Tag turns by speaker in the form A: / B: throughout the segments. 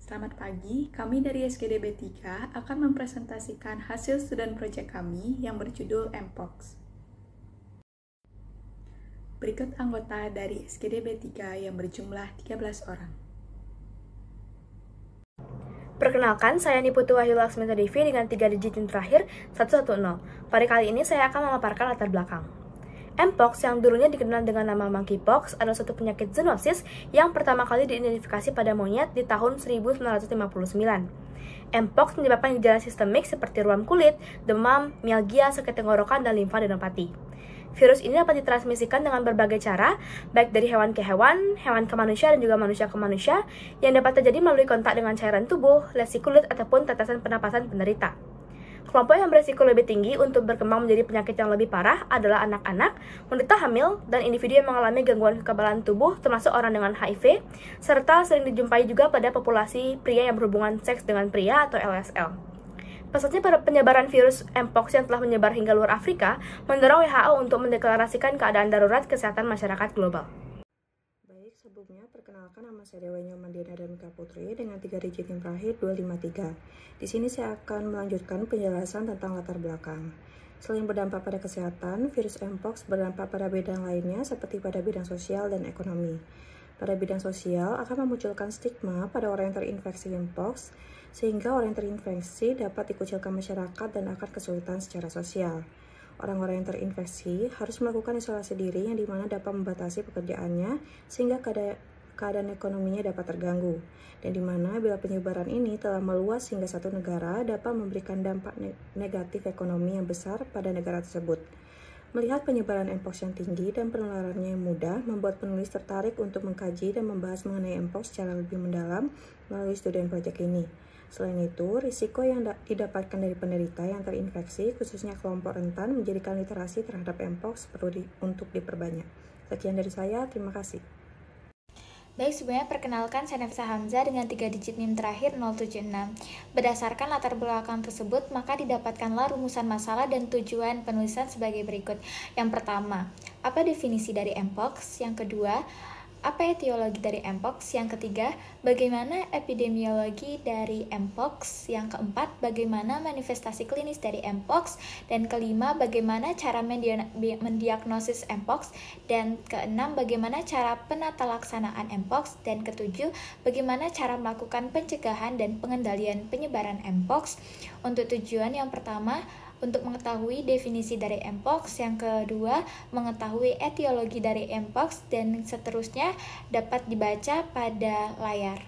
A: Selamat pagi, kami dari SKDB 3 akan mempresentasikan hasil student project kami yang berjudul Mpox. Berikut anggota dari SKDB 3 yang berjumlah 13 orang.
B: Perkenalkan, saya Niputu Wahyu Laksmita Devi dengan 3 digit yang terakhir 110. Pada kali ini saya akan memaparkan latar belakang. Mpox yang dulunya dikenal dengan nama monkeypox adalah suatu penyakit zoonosis yang pertama kali diidentifikasi pada monyet di tahun 1959. Mpox menyebabkan gejala sistemik seperti ruam kulit, demam, mialgia, sakit tenggorokan, dan limfadenopati. Virus ini dapat ditransmisikan dengan berbagai cara, baik dari hewan ke hewan, hewan ke manusia, dan juga manusia ke manusia, yang dapat terjadi melalui kontak dengan cairan tubuh, lesi kulit, ataupun tetesan pernapasan penderita. Kelompok yang berisiko lebih tinggi untuk berkembang menjadi penyakit yang lebih parah adalah anak-anak, wanita hamil, dan individu yang mengalami gangguan kekebalan tubuh termasuk orang dengan HIV, serta sering dijumpai juga pada populasi pria yang berhubungan seks dengan pria atau LSL. Pesatnya penyebaran virus Mpox yang telah menyebar hingga luar Afrika mendorong WHO untuk mendeklarasikan keadaan darurat kesehatan masyarakat global.
C: Baik, sebelumnya perkenalkan nama saya Dewa Nyoman Diana Darmika Putri dengan 3 digit yang terakhir 253. Di sini saya akan melanjutkan penjelasan tentang latar belakang. Selain berdampak pada kesehatan, virus Mpox berdampak pada bidang lainnya seperti pada bidang sosial dan ekonomi. Pada bidang sosial akan memunculkan stigma pada orang yang terinfeksi Mpox, sehingga orang yang terinfeksi dapat dikucilkan masyarakat dan akan kesulitan secara sosial. Orang-orang yang terinfeksi harus melakukan isolasi diri yang dimana dapat membatasi pekerjaannya sehingga keadaan ekonominya dapat terganggu, dan dimana bila penyebaran ini telah meluas hingga satu negara dapat memberikan dampak negatif ekonomi yang besar pada negara tersebut. Melihat penyebaran Mpox yang tinggi dan penularannya yang mudah membuat penulis tertarik untuk mengkaji dan membahas mengenai Mpox secara lebih mendalam melalui student project ini. Selain itu, risiko yang didapatkan dari penderita yang terinfeksi, khususnya kelompok rentan, menjadikan literasi terhadap Mpox perlu untuk diperbanyak. Sekian dari saya, terima kasih.
D: Baik, sebelumnya perkenalkan saya Nafisa Hamzah dengan 3 digit NIM terakhir 076. Berdasarkan latar belakang tersebut, maka didapatkanlah rumusan masalah dan tujuan penulisan sebagai berikut. Yang pertama, apa definisi dari Mpox? Yang kedua, apa etiologi dari Mpox? Yang ketiga, bagaimana epidemiologi dari Mpox? Yang keempat, bagaimana manifestasi klinis dari Mpox? Dan kelima, bagaimana cara mendiagnosis Mpox? Dan keenam, bagaimana cara penata laksanaan Mpox? Dan ketujuh, bagaimana cara melakukan pencegahan dan pengendalian penyebaran Mpox? Untuk tujuan yang pertama, untuk mengetahui definisi dari Mpox, yang kedua mengetahui etiologi dari Mpox, dan seterusnya dapat dibaca pada layar.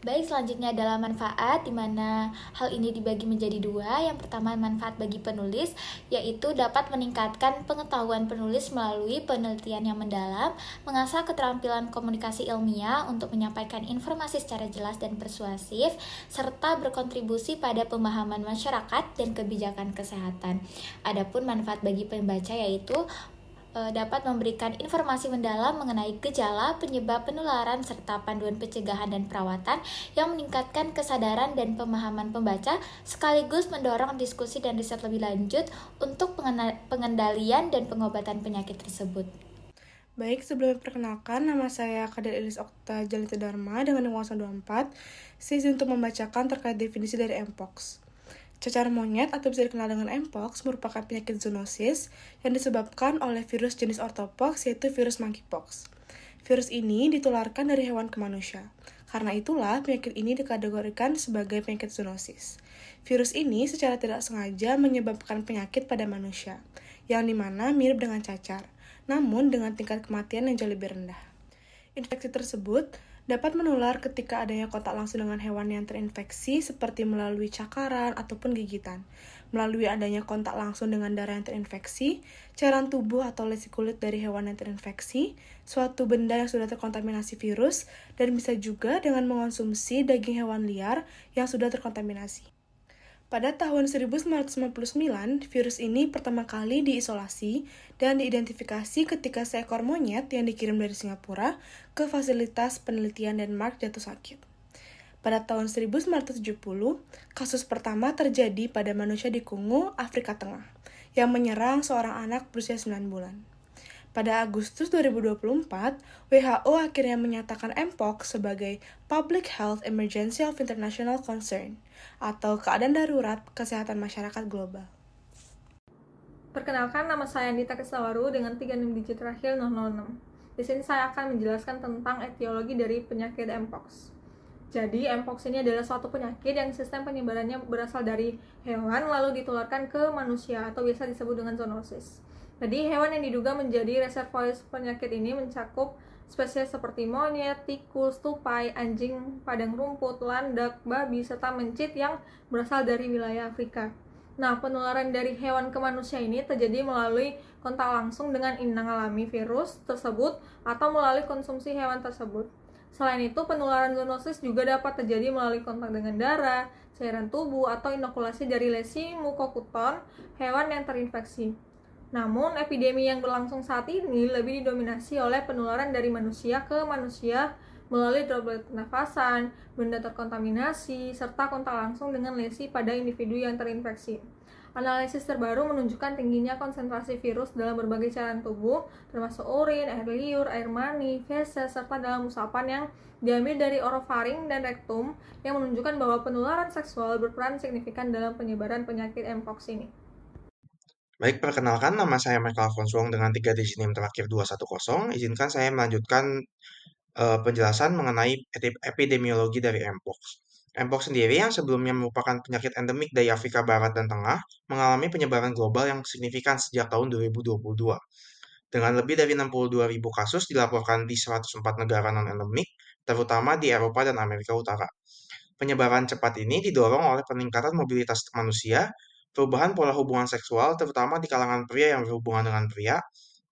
D: Baik, selanjutnya adalah manfaat, di mana hal ini dibagi menjadi dua. Yang pertama, manfaat bagi penulis, yaitu dapat meningkatkan pengetahuan penulis melalui penelitian yang mendalam, mengasah keterampilan komunikasi ilmiah untuk menyampaikan informasi secara jelas dan persuasif, serta berkontribusi pada pemahaman masyarakat dan kebijakan kesehatan. Adapun manfaat bagi pembaca yaitu dapat memberikan informasi mendalam mengenai gejala, penyebab penularan, serta panduan pencegahan dan perawatan yang meningkatkan kesadaran dan pemahaman pembaca, sekaligus mendorong diskusi dan riset lebih lanjut untuk pengendalian dan pengobatan penyakit tersebut.
E: Baik, sebelum perkenalkan, nama saya Kadir Elis Okta Jalita Dharma dengan nomor 124, sesi untuk membacakan terkait definisi dari Mpox. Cacar monyet atau bisa dikenal dengan Mpox merupakan penyakit zoonosis yang disebabkan oleh virus jenis orthopox, yaitu virus monkeypox. Virus ini ditularkan dari hewan ke manusia. Karena itulah penyakit ini dikategorikan sebagai penyakit zoonosis. Virus ini secara tidak sengaja menyebabkan penyakit pada manusia, yang dimana mirip dengan cacar, namun dengan tingkat kematian yang jauh lebih rendah. Infeksi tersebut dapat menular ketika adanya kontak langsung dengan hewan yang terinfeksi seperti melalui cakaran ataupun gigitan, melalui adanya kontak langsung dengan darah yang terinfeksi, cairan tubuh atau lesi kulit dari hewan yang terinfeksi, suatu benda yang sudah terkontaminasi virus, dan bisa juga dengan mengonsumsi daging hewan liar yang sudah terkontaminasi. Pada tahun 1999, virus ini pertama kali diisolasi dan diidentifikasi ketika seekor monyet yang dikirim dari Singapura ke fasilitas penelitian Denmark jatuh sakit. Pada tahun 1970, kasus pertama terjadi pada manusia di Kongo, Afrika Tengah, yang menyerang seorang anak berusia 9 bulan. Pada Agustus 2024, WHO akhirnya menyatakan Mpox sebagai Public Health Emergency of International Concern atau keadaan darurat kesehatan masyarakat global.
F: Perkenalkan, nama saya Andita Keslawaru dengan 36 digit terakhir 006. Di sini saya akan menjelaskan tentang etiologi dari penyakit Mpox. Jadi, Mpox ini adalah suatu penyakit yang sistem penyebarannya berasal dari hewan lalu ditularkan ke manusia atau biasa disebut dengan zoonosis. Jadi, hewan yang diduga menjadi reservoir penyakit ini mencakup spesies seperti monyet, tikus, tupai, anjing, padang rumput, landak, babi, serta mencit yang berasal dari wilayah Afrika. Nah, penularan dari hewan ke manusia ini terjadi melalui kontak langsung dengan inang alami virus tersebut atau melalui konsumsi hewan tersebut. Selain itu, penularan zoonosis juga dapat terjadi melalui kontak dengan darah, cairan tubuh, atau inokulasi dari lesi mukokuton hewan yang terinfeksi. Namun, epidemi yang berlangsung saat ini lebih didominasi oleh penularan dari manusia ke manusia melalui droplet pernafasan, benda terkontaminasi, serta kontak langsung dengan lesi pada individu yang terinfeksi. Analisis terbaru menunjukkan tingginya konsentrasi virus dalam berbagai cairan tubuh, termasuk urin, air liur, air mani, feses, serta dalam usapan yang diambil dari orofaring dan rektum, yang menunjukkan bahwa penularan seksual berperan signifikan dalam penyebaran penyakit Mpox ini.
G: Baik, perkenalkan nama saya Michael Alphonse Wong dengan 3 digit NIM terakhir 210. Izinkan saya melanjutkan penjelasan mengenai epidemiologi dari Mpox. Mpox sendiri yang sebelumnya merupakan penyakit endemik dari Afrika Barat dan Tengah mengalami penyebaran global yang signifikan sejak tahun 2022. Dengan lebih dari 62.000 kasus dilaporkan di 104 negara non-endemik, terutama di Eropa dan Amerika Utara. Penyebaran cepat ini didorong oleh peningkatan mobilitas manusia, perubahan pola hubungan seksual terutama di kalangan pria yang berhubungan dengan pria,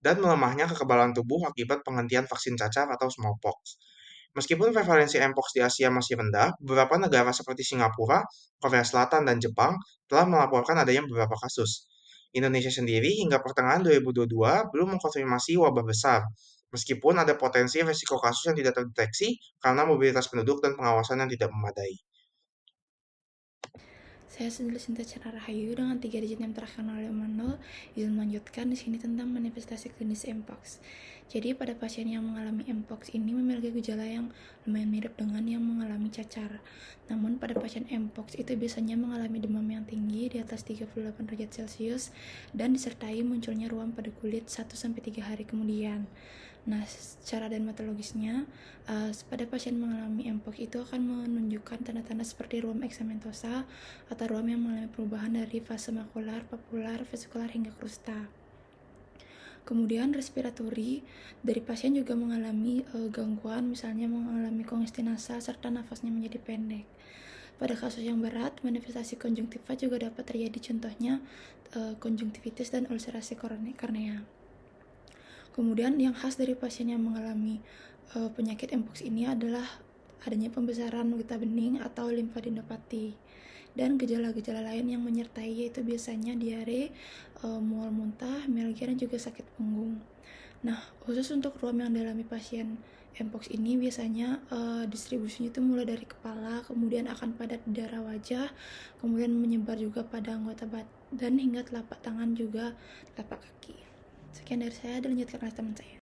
G: dan melemahnya kekebalan tubuh akibat penghentian vaksin cacar atau smallpox. Meskipun prevalensi Mpox di Asia masih rendah, beberapa negara seperti Singapura, Korea Selatan, dan Jepang telah melaporkan adanya beberapa kasus. Indonesia sendiri hingga pertengahan 2022 belum mengkonfirmasi wabah besar, meskipun ada potensi risiko kasus yang tidak terdeteksi karena mobilitas penduduk dan pengawasan yang tidak memadai.
H: Saya Sendiri Sinta Cera Rahayu dengan 3 digit NIM terakhir 050 izin melanjutkan di sini tentang manifestasi klinis Mpox. Jadi pada pasien yang mengalami Mpox ini memiliki gejala yang lumayan mirip dengan yang mengalami cacar. Namun pada pasien Mpox itu biasanya mengalami demam yang tinggi di atas 38 derajat Celcius dan disertai munculnya ruam pada kulit 1-3 hari kemudian. Nah, secara dermatologisnya, pada pasien mengalami Mpox itu akan menunjukkan tanda-tanda seperti ruam eksamentosa atau ruam yang mengalami perubahan dari fase makular, papular, vesikular hingga krusta. Kemudian respiratori dari pasien juga mengalami gangguan, misalnya mengalami kongesti nasal serta nafasnya menjadi pendek. Pada kasus yang berat, manifestasi konjungtiva juga dapat terjadi, contohnya konjungtivitis dan ulcerasi kornea. Kemudian yang khas dari pasien yang mengalami penyakit Mpox ini adalah adanya pembesaran getah bening atau limfadenopati. Dan gejala-gejala lain yang menyertai yaitu biasanya diare, mual muntah, mialgia, dan juga sakit punggung. Nah, khusus untuk ruam yang dialami pasien Mpox ini biasanya distribusinya itu mulai dari kepala, kemudian akan pada daerah wajah, kemudian menyebar juga pada anggota badan hingga telapak tangan juga telapak kaki. Sekian dari saya, dilanjutkan oleh teman saya.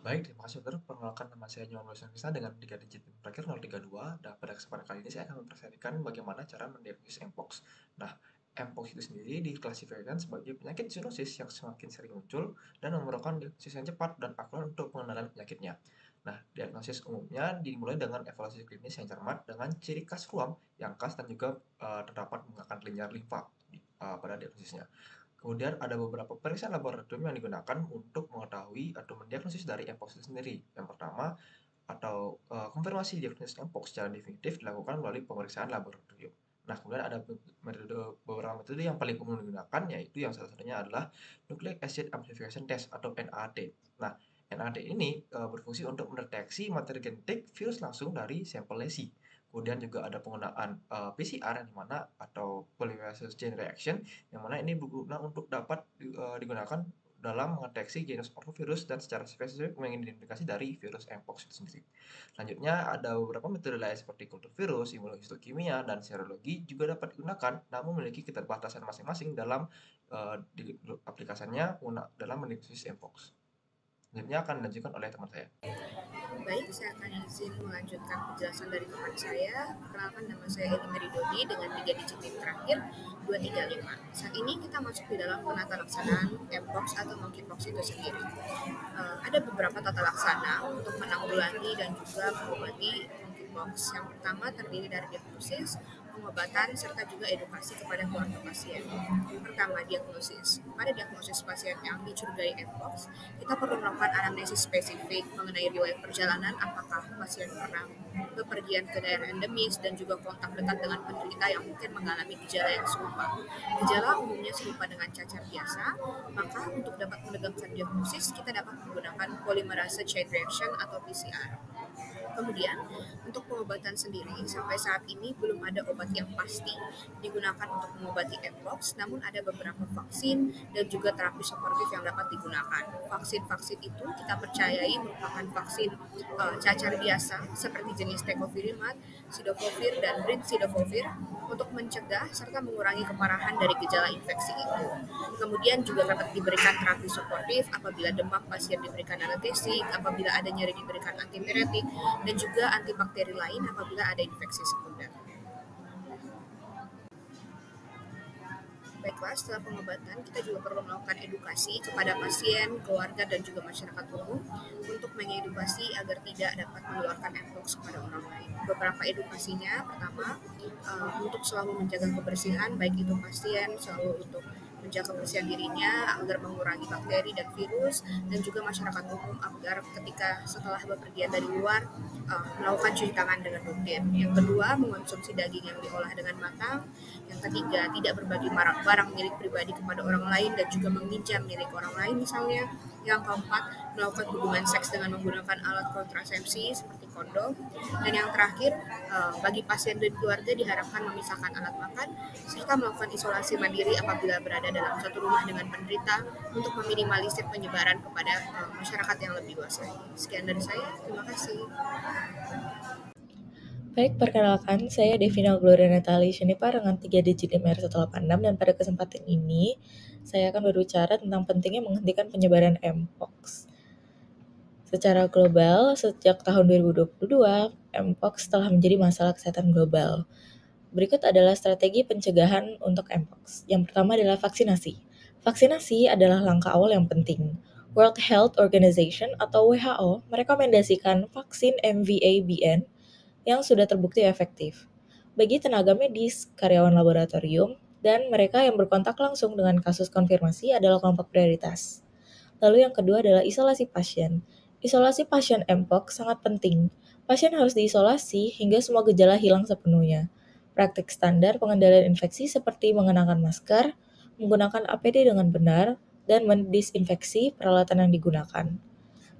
I: Baik, terima kasih dokter. Perkenalkan, nama saya Nyoman Krisna dengan 3 digit terakhir 032. Dan pada kesempatan kali ini saya akan mempresentasikan bagaimana cara mendiagnosis Mpox. Nah, Mpox itu sendiri diklasifikasikan sebagai penyakit zoonosis yang semakin sering muncul dan memerlukan diagnosis yang cepat dan akurat untuk pengenalan penyakitnya. Nah, diagnosis umumnya dimulai dengan evaluasi klinis yang cermat dengan ciri khas ruam yang khas dan juga terdapat menggunakan kelenjar limfa pada diagnosisnya. Kemudian ada beberapa pemeriksaan laboratorium yang digunakan untuk mengetahui atau mendiagnosis dari Mpox itu sendiri. Yang pertama, atau konfirmasi diagnosis Mpox secara definitif dilakukan melalui pemeriksaan laboratorium. Nah, kemudian ada beberapa metode yang paling umum digunakan, yaitu yang salah satunya adalah Nucleic Acid Amplification Test atau NAT. Nah, NAT ini berfungsi untuk mendeteksi materi genetik virus langsung dari sampel lesi. Kemudian juga ada penggunaan PCR yang dimana atau polymerase chain reaction yang mana ini berguna untuk dapat digunakan dalam mendeteksi genus virus dan secara spesifik mengidentifikasi dari virus Mpox itu sendiri. Selanjutnya ada beberapa metode lain seperti kultur virus, imunohistokimia, dan serologi juga dapat digunakan namun memiliki keterbatasan masing-masing dalam aplikasinya dalam mendiagnosis Mpox. Selanjutnya akan dilanjutkan oleh teman saya.
C: Baik, saya akan izin melanjutkan penjelasan dari teman saya. Perkenalkan, nama saya Eli Meridodi dengan 3 digit NIM terakhir 235. Saat ini kita masuk di dalam penata laksanaan Mpox atau Monkeypox itu sendiri. Ada beberapa tata laksana untuk menanggulangi dan juga mengobati Monkeypox. Yang pertama terdiri dari diagnosis, pengobatan, serta juga edukasi kepada keluarga pasien. Pertama, diagnosis. Pada diagnosis pasien yang dicurigai Mpox, kita perlu melakukan anamnesis spesifik mengenai riwayat perjalanan, apakah pasien pernah bepergian ke daerah endemis dan juga kontak dekat dengan penderita yang mungkin mengalami gejala yang serupa. Gejala umumnya serupa dengan cacar biasa, maka untuk dapat menegakkan diagnosis, kita dapat menggunakan polymerase chain reaction atau PCR. Kemudian, untuk pengobatan sendiri, sampai saat ini belum ada obat yang pasti digunakan untuk mengobati Mpox, namun ada beberapa vaksin dan juga terapi suportif yang dapat digunakan. Vaksin-vaksin itu kita percayai merupakan vaksin cacar biasa seperti jenis Tecovirimat, Cidofovir, dan Brincidofovir untuk mencegah serta mengurangi keparahan dari gejala infeksi itu. Kemudian juga dapat diberikan terapi suportif apabila demam pasien diberikan analgesik, apabila ada nyeri diberikan antipiretik, dan juga antibakteri lain apabila ada infeksi sekunder. Baiklah, setelah pengobatan kita juga perlu melakukan edukasi kepada pasien, keluarga, dan juga masyarakat umum untuk mengedukasi agar tidak dapat menularkan Mpox kepada orang lain. Beberapa edukasinya, pertama, untuk selalu menjaga kebersihan, baik itu pasien, selalu untuk menjaga kebersihan dirinya agar mengurangi bakteri dan virus, dan juga masyarakat umum agar ketika setelah bepergian dari luar melakukan cuci tangan dengan rutin. Yang kedua, mengonsumsi daging yang diolah dengan matang. Yang ketiga, tidak berbagi barang milik pribadi kepada orang lain dan juga meminjam milik orang lain misalnya. Yang keempat, melakukan hubungan seks dengan menggunakan alat kontrasepsi seperti kondom. Dan yang terakhir, bagi pasien dan keluarga diharapkan memisahkan alat makan serta melakukan isolasi mandiri apabila berada dalam satu rumah dengan penderita untuk meminimalisir penyebaran kepada masyarakat yang lebih luas lagi. Sekian dari saya, terima kasih.
B: Baik, perkenalkan, saya Devina Gloria Natali Shunipar dengan 3 digit NIM R186, dan pada kesempatan ini saya akan berbicara tentang pentingnya menghentikan penyebaran Mpox. Secara global, sejak tahun 2022, Mpox telah menjadi masalah kesehatan global. Berikut adalah strategi pencegahan untuk Mpox. Yang pertama adalah vaksinasi. Vaksinasi adalah langkah awal yang penting. World Health Organization atau WHO merekomendasikan vaksin MVA-BN yang sudah terbukti efektif bagi tenaga medis, karyawan laboratorium, dan mereka yang berkontak langsung dengan kasus konfirmasi adalah kelompok prioritas. Lalu yang kedua adalah isolasi pasien. Isolasi pasien Mpox sangat penting. Pasien harus diisolasi hingga semua gejala hilang sepenuhnya. Praktik standar pengendalian infeksi seperti mengenakan masker, menggunakan APD dengan benar, dan mendisinfeksi peralatan yang digunakan.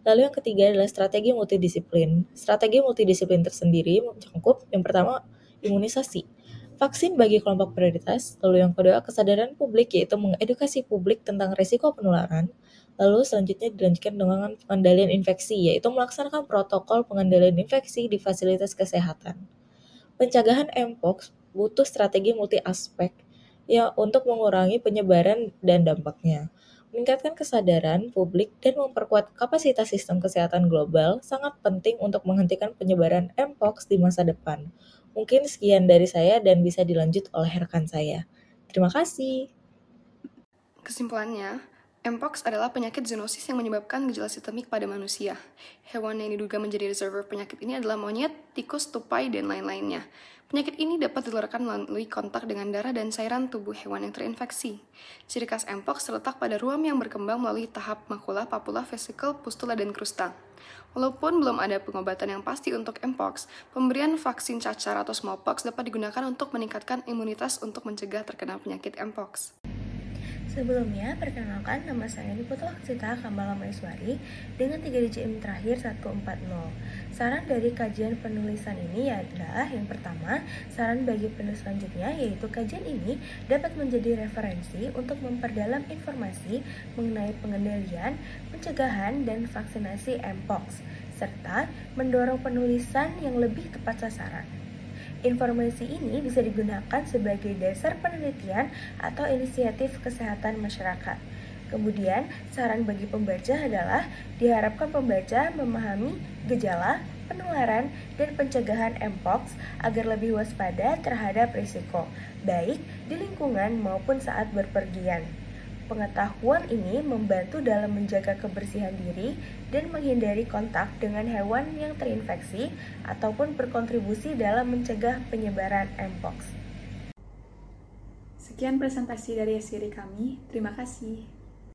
B: Lalu yang ketiga adalah strategi multidisiplin. Strategi multidisiplin tersendiri mencakup yang pertama imunisasi, vaksin bagi kelompok prioritas, lalu yang kedua kesadaran publik yaitu mengedukasi publik tentang risiko penularan, lalu selanjutnya dilanjutkan dengan pengendalian infeksi yaitu melaksanakan protokol pengendalian infeksi di fasilitas kesehatan. Pencegahan Mpox butuh strategi multi aspek ya untuk mengurangi penyebaran dan dampaknya. Meningkatkan kesadaran publik dan memperkuat kapasitas sistem kesehatan global sangat penting untuk menghentikan penyebaran Mpox di masa depan. Mungkin sekian dari saya dan bisa dilanjut oleh rekan saya. Terima kasih.
J: Kesimpulannya, Mpox adalah penyakit zoonosis yang menyebabkan gejala sistemik pada manusia. Hewan yang diduga menjadi reservoir penyakit ini adalah monyet, tikus, tupai, dan lain-lainnya. Penyakit ini dapat ditularkan melalui kontak dengan darah dan cairan tubuh hewan yang terinfeksi. Ciri khas Mpox terletak pada ruam yang berkembang melalui tahap makula, papula, vesikel, pustula, dan krusta. Walaupun belum ada pengobatan yang pasti untuk Mpox, pemberian vaksin cacar atau smallpox dapat digunakan untuk meningkatkan imunitas untuk mencegah terkena penyakit Mpox.
B: Sebelumnya, perkenalkan nama saya Niputu Aksita Kambala Maiswari dengan 3 digit NIM terakhir 140. Saran dari kajian penulisan ini adalah yang pertama, saran bagi penulis selanjutnya yaitu kajian ini dapat menjadi referensi untuk memperdalam informasi mengenai pengendalian, pencegahan, dan vaksinasi Mpox, serta mendorong penulisan yang lebih tepat sasaran. Informasi ini bisa digunakan sebagai dasar penelitian atau inisiatif kesehatan masyarakat. Kemudian, saran bagi pembaca adalah diharapkan pembaca memahami gejala, penularan, dan pencegahan Mpox agar lebih waspada terhadap risiko, baik di lingkungan maupun saat berpergian. Pengetahuan ini membantu dalam menjaga kebersihan diri dan menghindari kontak dengan hewan yang terinfeksi ataupun berkontribusi dalam mencegah penyebaran Mpox.
A: Sekian presentasi dari SIRI kami. Terima kasih.